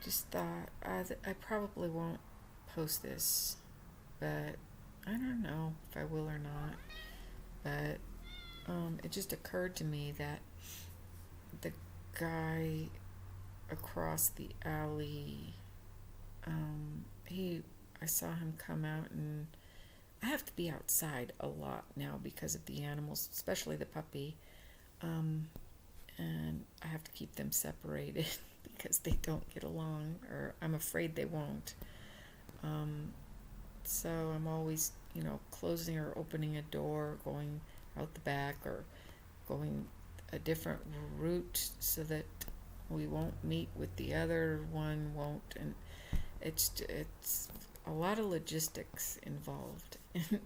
just thought I probably won't post this, but I don't know if I will or not. But it just occurred to me that the guy across the alley, I saw him come out, and I have to be outside a lot now because of the animals, especially the puppy. Um, and I have to keep them separated because they don't get along, or I'm afraid they won't. Um, so I'm always, closing or opening a door, going out the back, or going a different route so that we won't meet with the other one won't, and it's a lot of logistics involved in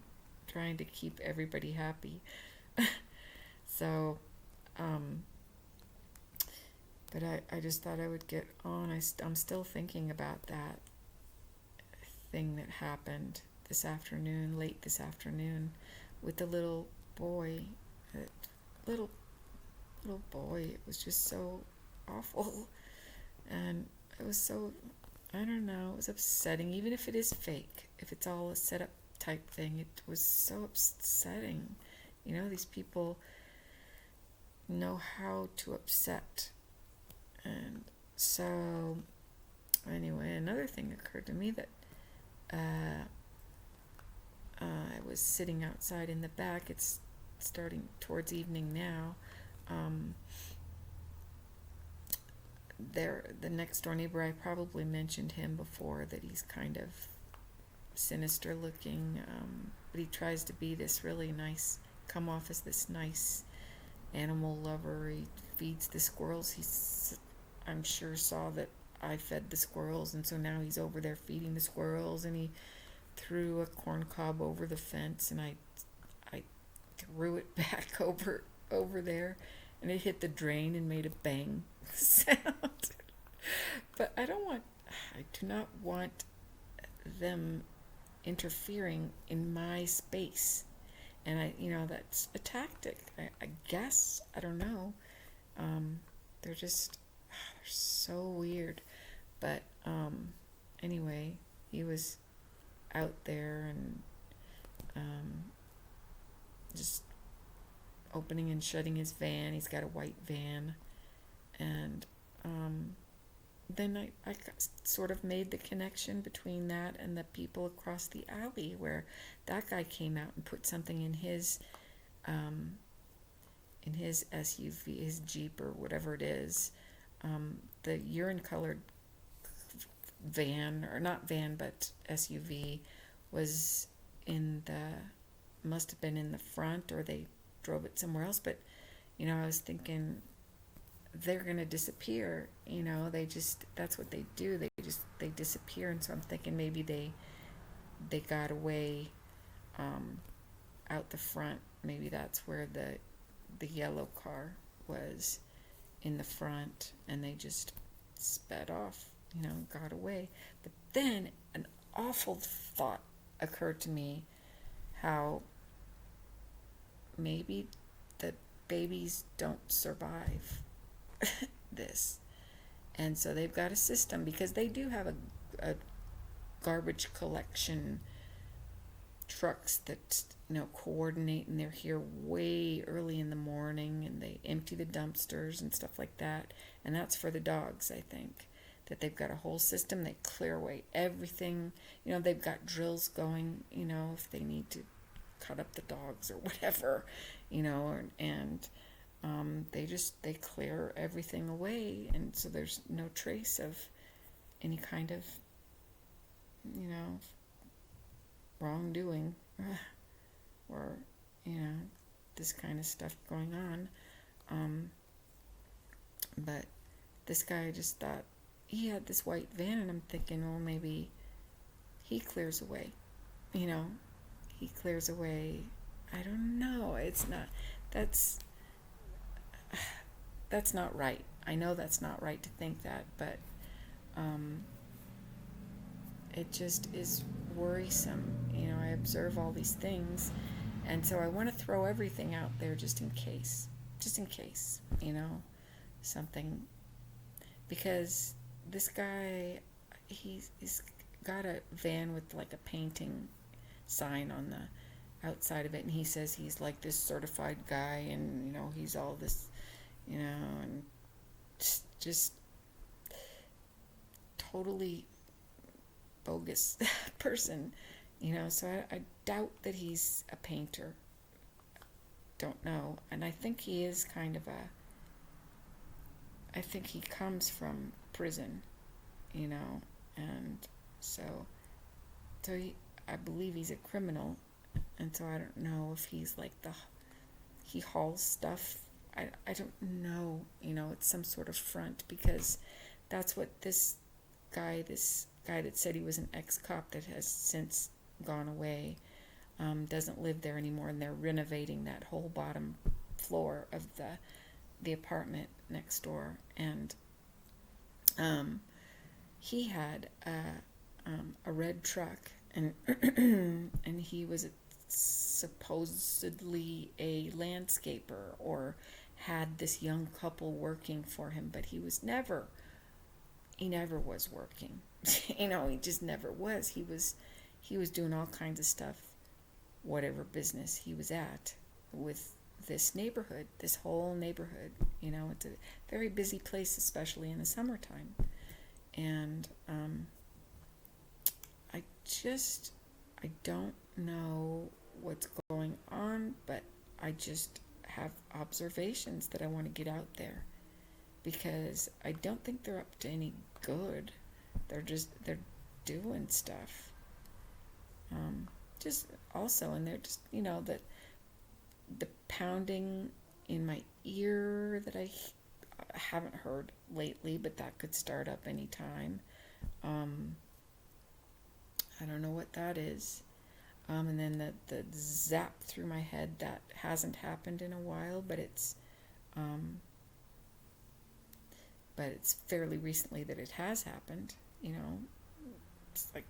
trying to keep everybody happy. So, um, but I just thought I would get on. I'm still thinking about that thing that happened late this afternoon, with the little boy. That little little boy. It was just so awful, and it was so, I don't know. It was upsetting, even if it is fake. If it's all a setup type thing, it was so upsetting. These people know how to upset. And so, anyway, another thing occurred to me that I was sitting outside in the back. It's starting towards evening now. Um, the next door neighbor, I probably mentioned him before, that he's kind of sinister looking, but he tries to be this really nice, come off as this nice animal lover. He feeds the squirrels. I'm sure, saw that I fed the squirrels, and so now he's over there feeding the squirrels, and he threw a corn cob over the fence, and I threw it back over there, and it hit the drain and made a bang sound. But I do not want them interfering in my space. And that's a tactic, I guess. I don't know. They're so weird. But anyway, he was out there, and just opening and shutting his van. He's got a white van. And then I sort of made the connection between that and the people across the alley, where that guy came out and put something in his SUV, his Jeep, or whatever it is. The urine colored van, or not van, but SUV, was must have been in the front, or they drove it somewhere else. But I was thinking, they're going to disappear. That's what they do. They disappear. And so I'm thinking maybe they got away out the front. Maybe that's where the yellow car was, in the front, and they just sped off, got away. But then an awful thought occurred to me, how maybe the babies don't survive this. And so they've got a system, because they do have a garbage collection trucks that coordinate, and they're here way early in the morning, and they empty the dumpsters and stuff like that. And that's for the dogs, I think, that they've got a whole system. They clear away everything. They've got drills going, if they need to cut up the dogs or whatever, and they clear everything away, and so there's no trace of any kind of wrongdoing, or this kind of stuff going on. But this guy, I just thought he had this white van, and I'm thinking, well, maybe he clears away. He clears away. I don't know. It's not. That's not right. I know that's not right to think that, but it just is worrisome. I observe all these things, and so I want to throw everything out there just in case, something, because this guy, he's got a van with like a painting sign on the outside of it, and he says he's like this certified guy, and he's all this, and just totally bogus person, so I doubt that he's a painter. Don't know. And I think he is kind of I think he comes from prison, and so I believe he's a criminal, and so I don't know if he's like he hauls stuff. I don't know, it's some sort of front, because that's what this guy that said he was an ex-cop that has since gone away, doesn't live there anymore, and they're renovating that whole bottom floor of the apartment next door. And he had a red truck, and and he was supposedly a landscaper, or had this young couple working for him, but he never was working. He just never was. He was doing all kinds of stuff, whatever business he was at, with this neighborhood, this whole neighborhood. It's a very busy place, especially in the summertime. And I don't know what's going on, but I just have observations that I want to get out there, because I don't think they're up to any good. They're doing stuff. Just also, and they're just, the pounding in my ear that I haven't heard lately, but that could start up anytime. I don't know what that is. And then the zap through my head, that hasn't happened in a while, but it's fairly recently that it has happened. It's like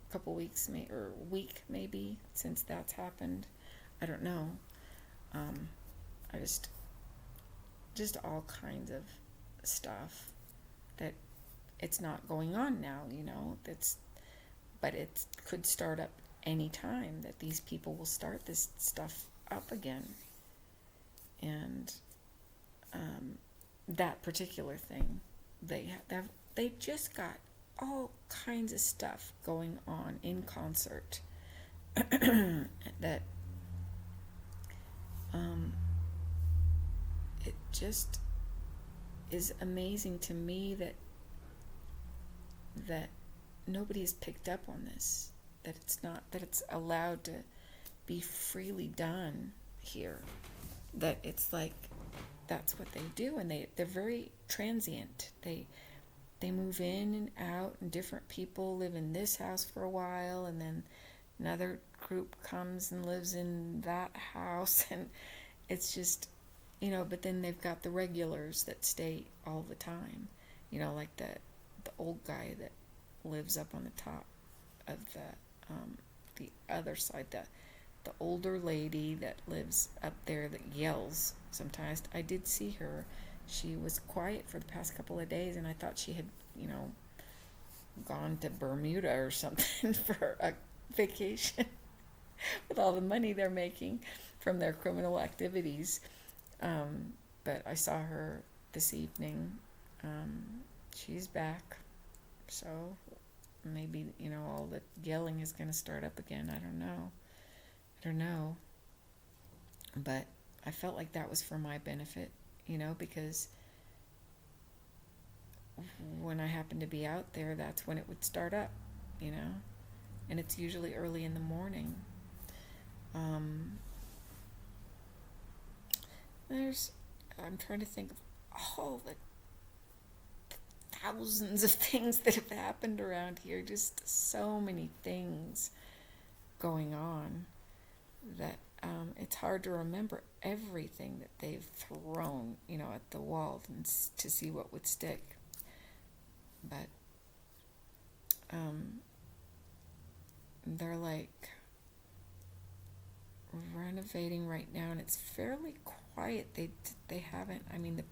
a couple weeks, or a week maybe, since that's happened. I don't know. I just all kinds of stuff that it's not going on now. But it could start up any time, that these people will start this stuff up again. And that particular thing, they just got all kinds of stuff going on in concert that it just is amazing to me that nobody has picked up on this, that it's allowed to be freely done here, that it's like that's what they do, and they're very transient. They move in and out, and different people live in this house for a while, and then another group comes and lives in that house, and it's just, but then they've got the regulars that stay all the time, like the old guy that lives up on the top of the other side, the older lady that lives up there that yells sometimes. I did see her. She was quiet for the past couple of days, and I thought she had, gone to Bermuda or something for a vacation with all the money they're making from their criminal activities. But I saw her this evening. She's back. So maybe, all the yelling is going to start up again. I don't know. But I felt like that was for my benefit, because when I happen to be out there, that's when it would start up, and it's usually early in the morning. I'm trying to think of all the thousands of things that have happened around here, just so many things going on that it's hard to remember everything that they've thrown, at the wall, and to see what would stick. But they're like renovating right now, and it's fairly quiet. They haven't. I mean,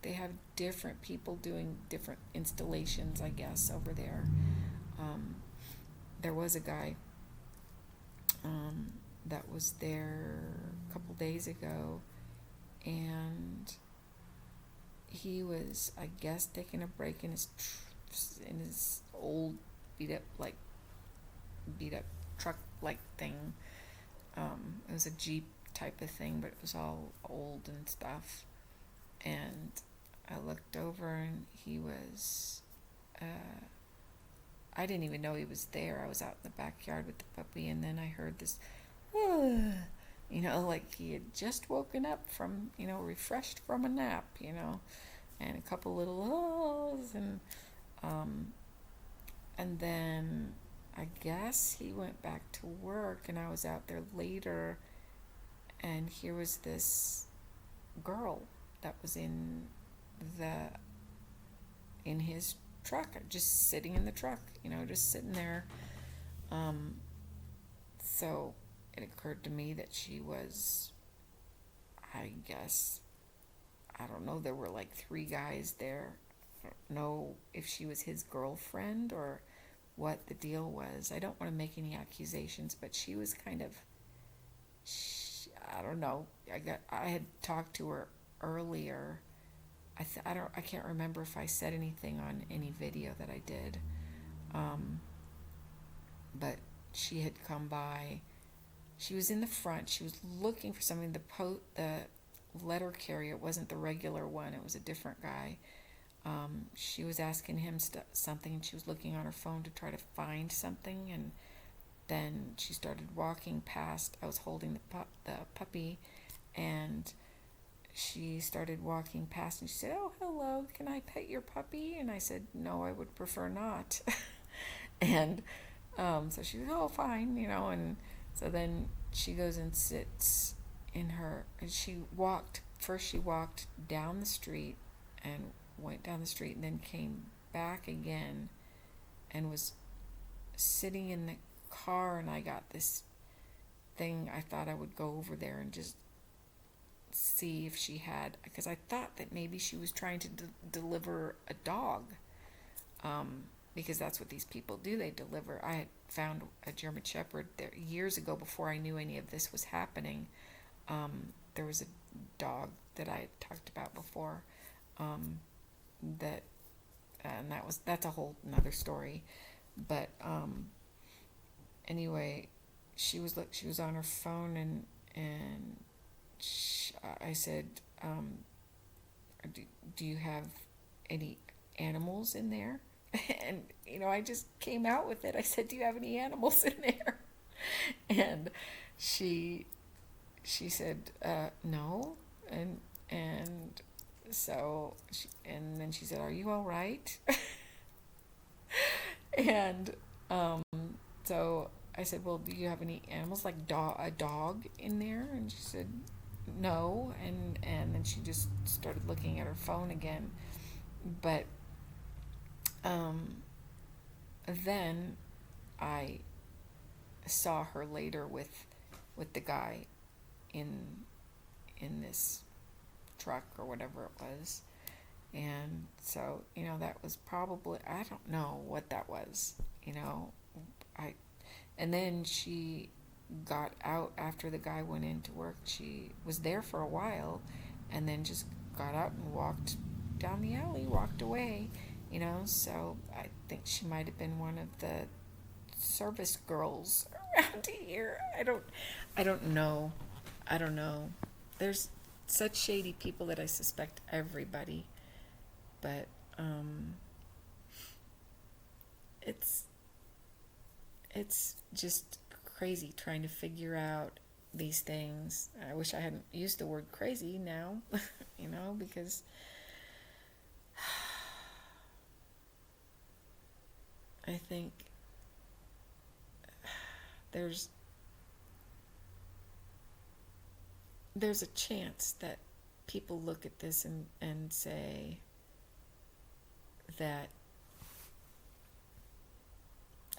they have different people doing different installations, I guess, over there. Um, there was a guy that was there a couple days ago, and he was, I guess, taking a break in his old beat up truck like thing. It was a Jeep type of thing, but it was all old and stuff. And I looked over, and he was. I didn't even know he was there. I was out in the backyard with the puppy, and then I heard this, like he had just woken up from, refreshed from a nap, and a couple little ohs, and then I guess he went back to work, and I was out there later, and here was this girl that was the in his truck, just sitting in the truck, just sitting there. So it occurred to me that she was, I guess, I don't know, there were like 3 guys there. I don't know if she was his girlfriend or what the deal was. I don't want to make any accusations, but she was kind of, I don't know. I had talked to her earlier. I can't remember if I said anything on any video that I did. But she had come by. She was in the front. She was looking for something. The letter carrier, it wasn't the regular one. It was a different guy. She was asking him something, and she was looking on her phone to try to find something, and then she started walking past. I was holding the puppy, and she started walking past, and she said, "Oh, hello, can I pet your puppy?" And I said, "No, I would prefer not." And so she said, "Oh, fine," and so then she goes and sits and she walked down the street and went down the street, and then came back again and was sitting in the car, and I got this thing. I thought I would go over there and just see if she had, because I thought that maybe she was trying to deliver a dog, because that's what these people do. They deliver. I had found a German Shepherd there years ago before I knew any of this was happening. There was a dog that I had talked about before, and that's a whole another story. But anyway, she was on her phone, and I said, do you have any animals in there? And I just came out with it. I said, "Do you have any animals in there?" And she said, "No." And so and then she said, "Are you all right?" And so I said, "Well, do you have any animals, like a dog in there?" And she said, "No." And then she just started looking at her phone again. But then I saw her later with the guy in this truck or whatever it was. And so, that was probably, I don't know what that was, and then she got out after the guy went into work. She was there for a while, and then just got out and walked down the alley, walked away, so I think she might have been one of the service girls around here. I don't know. There's such shady people that I suspect everybody, but it's just crazy trying to figure out these things. I wish I hadn't used the word crazy now, because I think there's a chance that people look at this and say that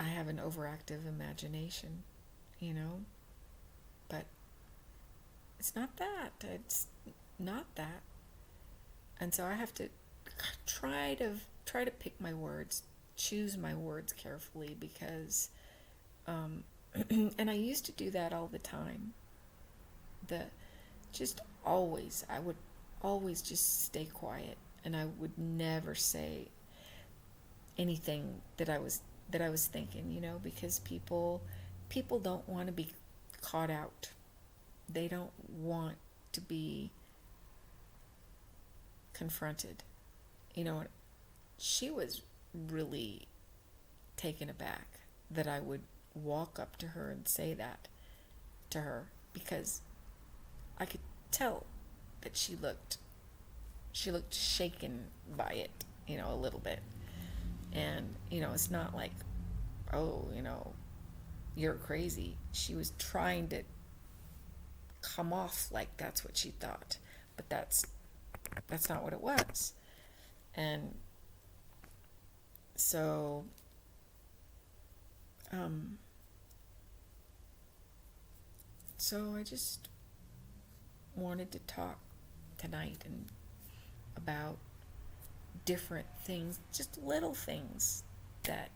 I have an overactive imagination, but it's not that. It's not that. And so I have to try to pick my words, choose my words carefully, because and I used to do that all the time. The just always I would always just stay quiet, and I would never say anything that I was thinking, because people don't want to be caught out. They don't want to be confronted. She was really taken aback that I would walk up to her and say that to her, because I could tell that she looked shaken by it, a little bit. And it's not like, oh, you're crazy. She was trying to come off like that's what she thought, but that's not what it was. And so so I just wanted to talk tonight and about different things, just little things that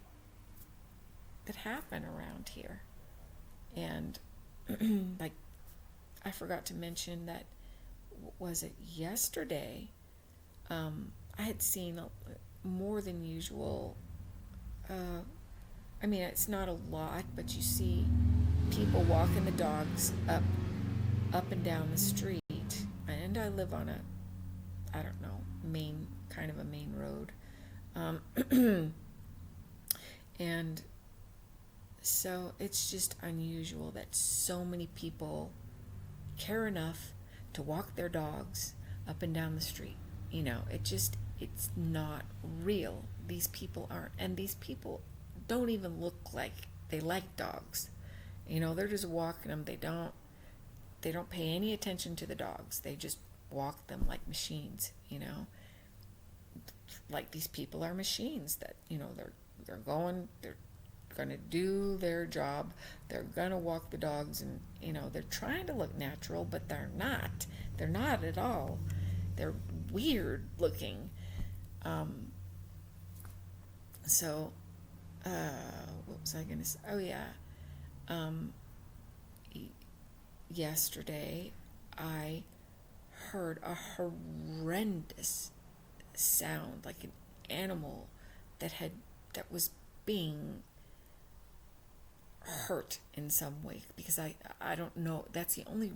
happen around here. And like, I forgot to mention that, was it yesterday, I had seen more than usual, it's not a lot, but you see people walking the dogs up and down the street. And I live on I don't know, kind of a main road. And so it's just unusual that so many people care enough to walk their dogs up and down the street. It's not real. These people aren't. And these people don't even look like they like dogs. They're just walking them. They don't pay any attention to the dogs. They just walk them like machines, like these people are machines that, they're going to do their job. They're going to walk the dogs, and, they're trying to look natural, but they're not. They're not at all. They're weird looking. So, what was I going to say? Oh, yeah. Yesterday, I heard a horrendous sound, like an animal that was being hurt in some way, because I don't know, that's the only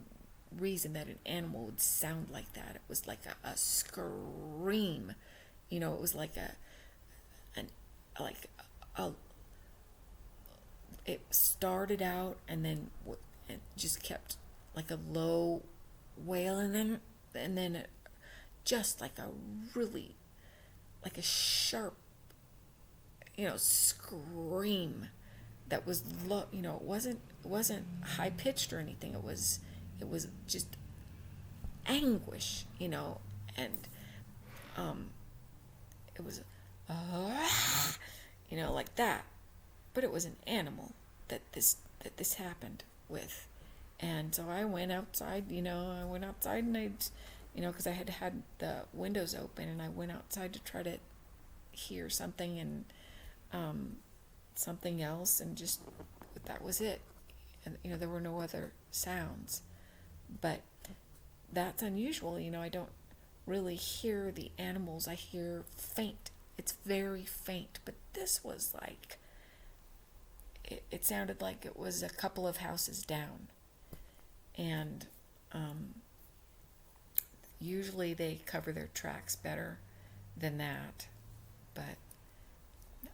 reason that an animal would sound like that. It was like a scream, it was like it started out, and then it just kept like a low wail, and then just like a really, like a sharp, scream that was low. It wasn't high pitched or anything. It was just anguish, and it was like that. But it was an animal that this happened with. And so I went outside, and I, because I had the windows open, and I went outside to try to hear something, and something else, and just, that was it. And, there were no other sounds. But that's unusual, I don't really hear the animals. I hear faint. It's very faint. But this was like, it sounded like it was a couple of houses down. And usually they cover their tracks better than that. But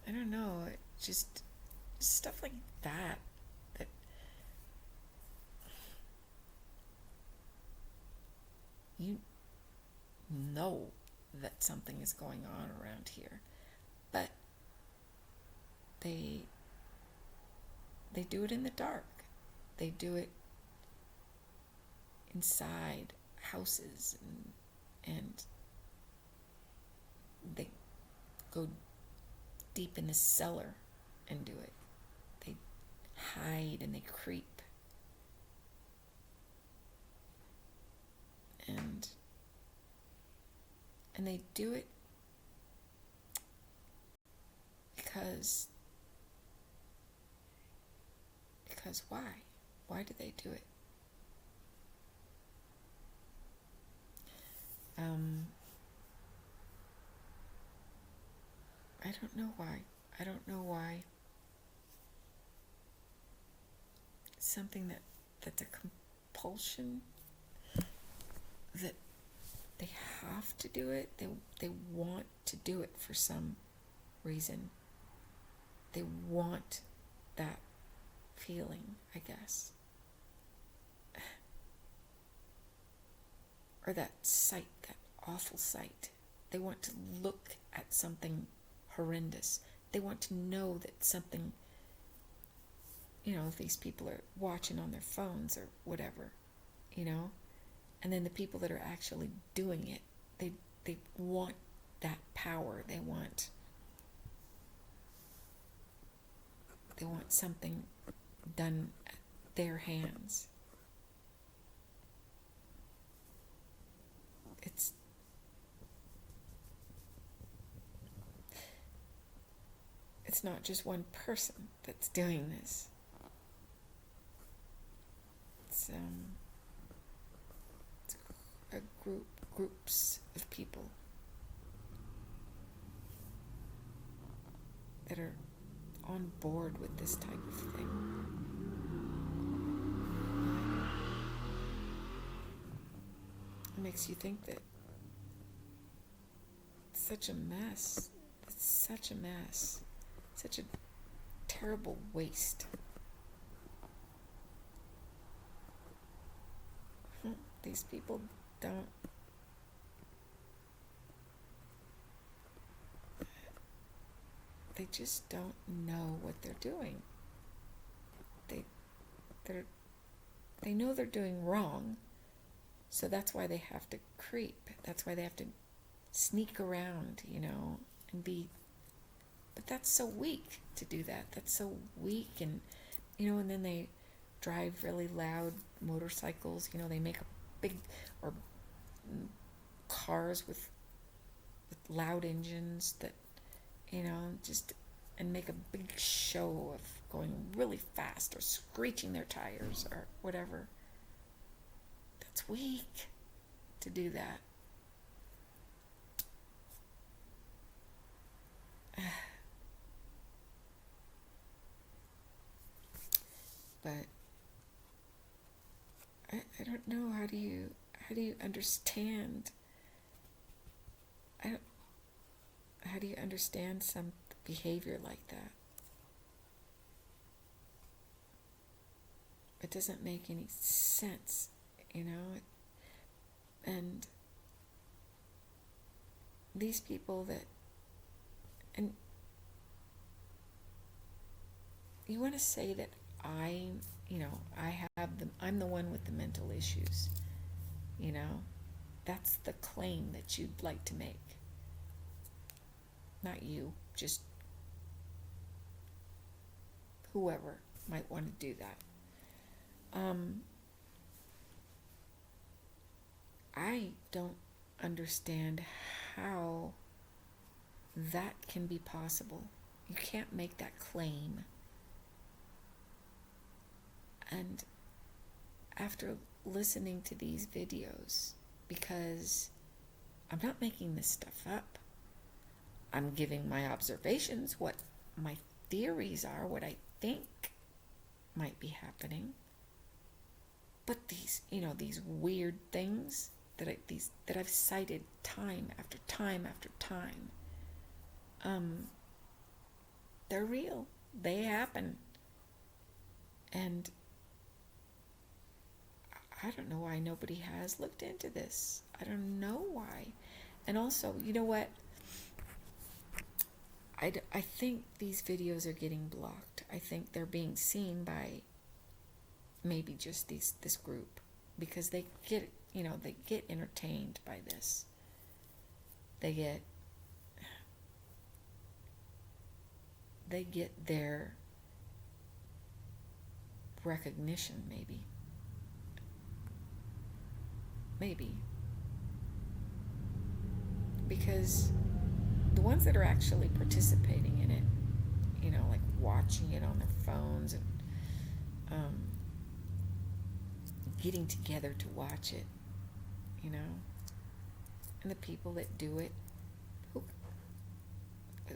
I don't know, it just stuff like that you know that something is going on around here. But they do it in the dark. They do it inside houses, and they go deep in the cellar and do it. They hide and they creep. And And they do it because why? Why do they do it? I don't know why. I don't know why. Something that's a compulsion, that they have to do it. They want to do it for some reason. They want that feeling, I guess. Or that sight, that awful sight. They want to look at something horrendous. They want to know that something, if these people are watching on their phones or whatever, and then the people that are actually doing it, they want that power. They want something done at their hands. It's not just one person that's doing this. It's a groups of people that are on board with this type of thing. It makes you think that it's such a mess. It's such a mess. Such a terrible waste. These people they just don't know what they're doing. They know they're doing wrong, so that's why they have to creep. That's why they have to sneak around, and be. But that's so weak to do that. That's so weak, and and then they drive really loud motorcycles. They make a big, or cars with loud engines that, just, and make a big show of going really fast or screeching their tires or whatever. That's weak to do that. But I don't know, how do you understand how do you understand some behavior like that? It doesn't make any sense, and these people that, and you want to say that I'm the one with the mental issues, that's the claim that you'd like to make. Not you, just whoever might want to do that. I don't understand how that can be possible. You can't make that claim. And after listening to these videos, because I'm not making this stuff up, I'm giving my observations, what my theories are, what I think might be happening. But these weird things that I've cited time after time after time, they're real. They happen. And I don't know why nobody has looked into this. I don't know why. And also, you know what? I think these videos are getting blocked. I think they're being seen by maybe just this group, because they get entertained by this. They get their recognition, maybe. because the ones that are actually participating in it, like watching it on their phones and getting together to watch it, and the people that do it,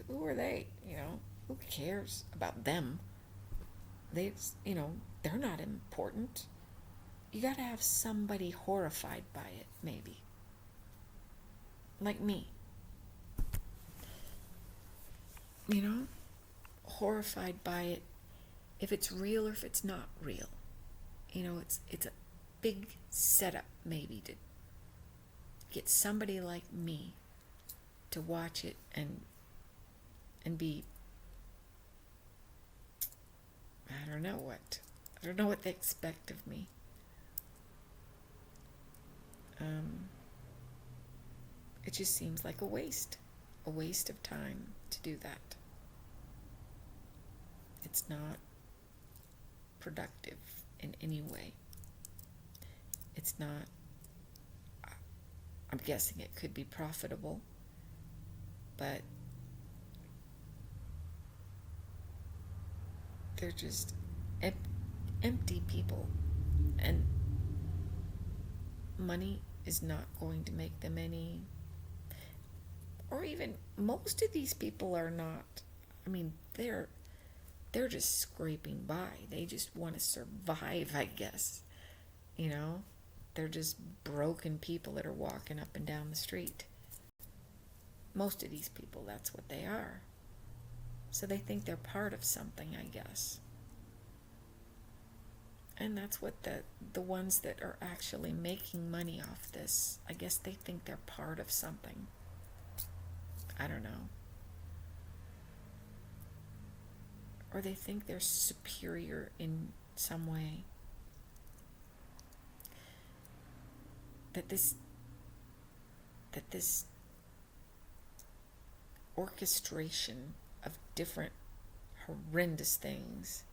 who are they? Who cares about them? They're not important. You gotta have somebody horrified by it, maybe. Like me. Horrified by it, if it's real or if it's not real. It's a big setup, maybe, to get somebody like me to watch it and be, I don't know what they expect of me. It just seems like a waste of time to do that. It's not productive in any way. It's not, I'm guessing it could be profitable, but they're just empty people, and money is not going to make them any, or even most of these people are not. They're just scraping by. They just want to survive, I guess. They're just broken people that are walking up and down the street. Most of these people, that's what they are. So they think they're part of something, I guess. And that's what the ones that are actually making money off this, I guess they think they're part of something. I don't know. Or they think they're superior in some way. That this orchestration of different horrendous things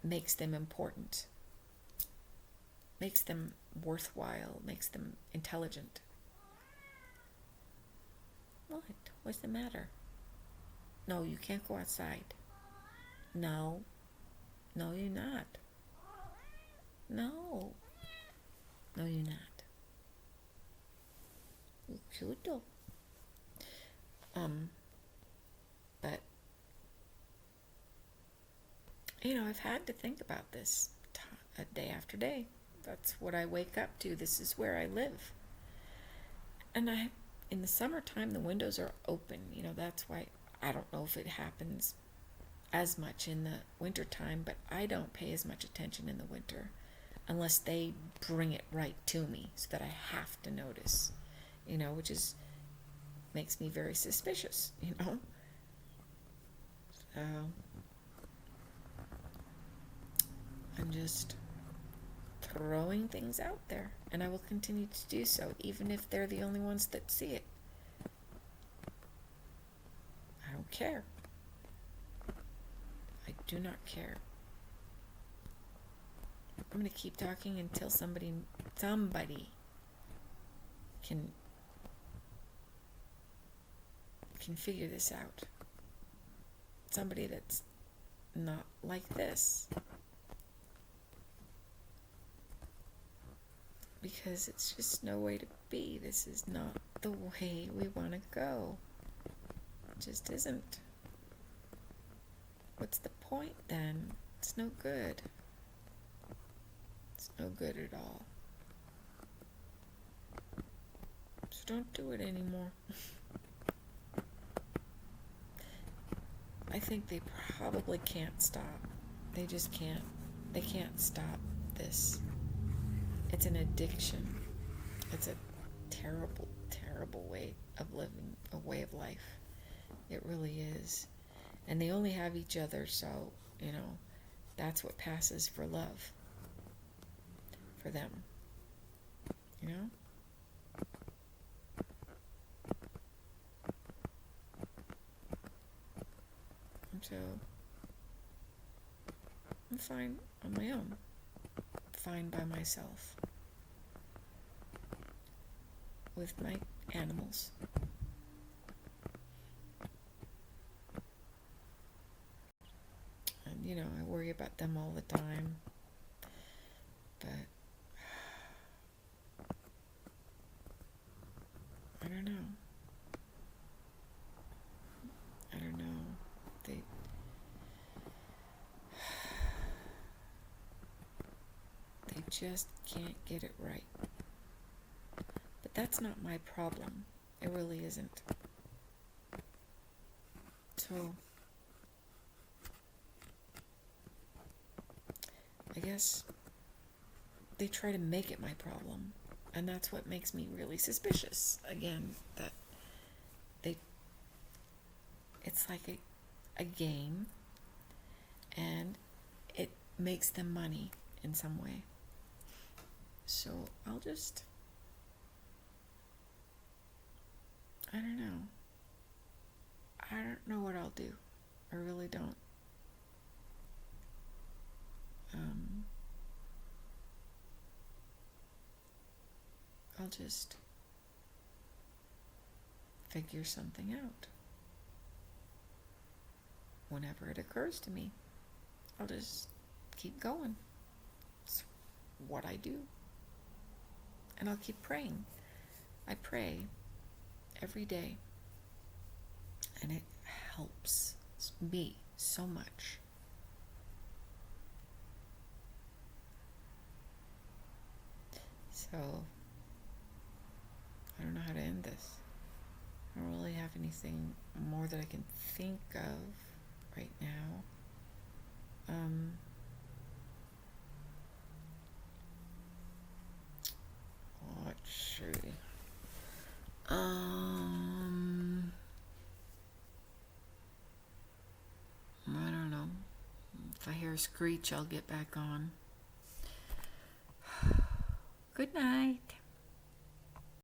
makes them important, makes them worthwhile, makes them intelligent. What? What's the matter? No, you can't go outside. No, you're not. No, you're not. You should do. But I've had to think about this day after day. That's what I wake up to. This is where I live. And in the summertime, the windows are open. That's why I don't know if it happens as much in the wintertime, but I don't pay as much attention in the winter unless they bring it right to me so that I have to notice, which makes me very suspicious, So I'm just throwing things out there, and I will continue to do so, even if they're the only ones that see it. I don't care. I do not care. I'm going to keep talking until somebody can figure this out. Somebody that's not like this. Because it's just no way to be. This is not the way we want to go. It just isn't. What's the point then? It's no good. It's no good at all. So don't do it anymore. I think they probably can't stop. They just can't. They can't stop this. It's an addiction. It's a terrible, terrible way of living, a way of life. It really is. And they only have each other, so, that's what passes for love. For them. And so, I'm fine on my own. Fine by myself. with my animals. And, I worry about them all the time. But I don't know. They just can't get it right. But that's not my problem. It really isn't. So I guess they try to make it my problem. And that's what makes me really suspicious. Again, that it's like a game, and it makes them money in some way. So I don't know. I don't know what I'll do. I really don't. I'll just figure something out. Whenever it occurs to me, I'll just keep going. It's what I do. And I'll keep praying. I pray every day. And it helps me so much. So, I don't know how to end this. I don't really have anything more that I can think of right now. Let's see. I don't know. If I hear a screech, I'll get back on. Good night.